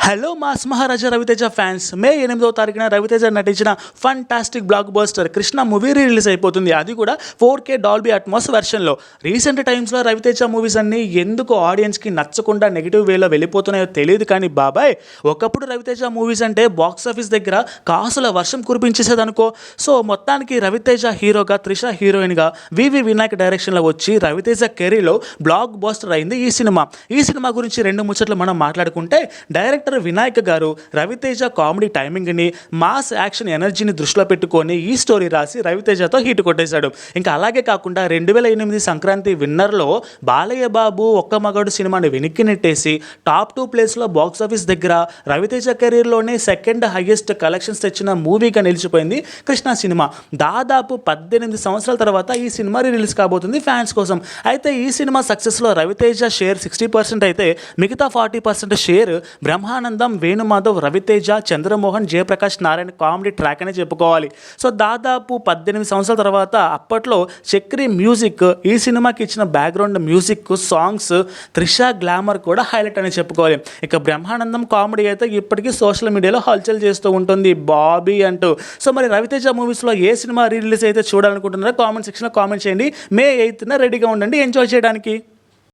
Hello mass మహారాజా Raviteja fans, మే 8వ తారీఖున రవితేజ నటించిన fantastic block buster Krishna movie release అయిపోతుంది. అది కూడా 4K డాల్బీ అట్మాస్ వెర్షన్లో. రీసెంట్ టైమ్స్లో రవితేజ మూవీస్ అన్నీ ఎందుకు ఆడియన్స్కి నచ్చకుండా నెగిటివ్ వేలో వెళ్ళిపోతున్నాయో తెలియదు కానీ బాబాయ్, ఒకప్పుడు రవితేజ మూవీస్ అంటే బాక్స్ ఆఫీస్ దగ్గర కాసుల వర్షం కురిపించేసేదనుకో. సో మొత్తానికి రవితేజ హీరోగా, త్రిష హీరోయిన్గా వివి వినాయక్ డైరెక్షన్లో వచ్చి రవితేజ కెరీర్లో బ్లాక్ బస్టర్ అయింది ఈ సినిమా. ఈ సినిమా గురించి రెండు ముచ్చట్లు మనం మాట్లాడుకుంటే, డైరెక్టర్ వినాయక్ గారు రవితేజ కామెడీ టైమింగ్ని, మాస్ యాక్షన్ ఎనర్జీని దృష్టిలో పెట్టుకొని ఈ స్టోరీ రాసి రవితేజతో హిట్ కొట్టేశాడు. ఇంకా అలాగే కాకుండా 2008 సంక్రాంతి విన్నర్లో బాలయ్య బాబు ఒక్క మగాడు సినిమాని వెనక్కి నెట్టేసి టాప్ 2 ప్లేస్లో బాక్స్ ఆఫీస్ దగ్గర రవితేజ కెరీర్లోనే సెకండ్ హైయెస్ట్ కలెక్షన్స్ తెచ్చిన మూవీగా నిలిచిపోయింది కృష్ణ సినిమా. దాదాపు 18 సంవత్సరాల తర్వాత ఈ సినిమా రిలీజ్ కాబోతుంది ఫ్యాన్స్ కోసం. అయితే ఈ సినిమా సక్సెస్లో రవితేజ షేర్ 60% అయితే మిగతా 40% share Brahmanandam, Venumadhav, Raviteja, Chandramohan, Jayaprakash Narayana comedy track అనే చెప్పుకోవాలి. సో దాదాపు 18 సంవత్సరాల తర్వాత అప్పట్లో చక్రి మ్యూజిక్ ఈ సినిమాకి ఇచ్చిన background music, songs, Trisha glamour కూడా హైలైట్ అని చెప్పుకోవాలి. ఇక బ్రహ్మానందం కామెడీ అయితే ఇప్పటికీ సోషల్ మీడియాలో హల్చల్ చేస్తూ ఉంటుంది బాబీ అంటూ. సో మరి రవితేజ మూవీస్లో ఏ సినిమా రిలీజ్ అయితే చూడాలనుకుంటున్నారో కామెంట్ సెక్షన్లో కామెంట్ చేయండి. మే 8న రెడీగా ఉండండి ఎంజాయ్ చేయడానికి.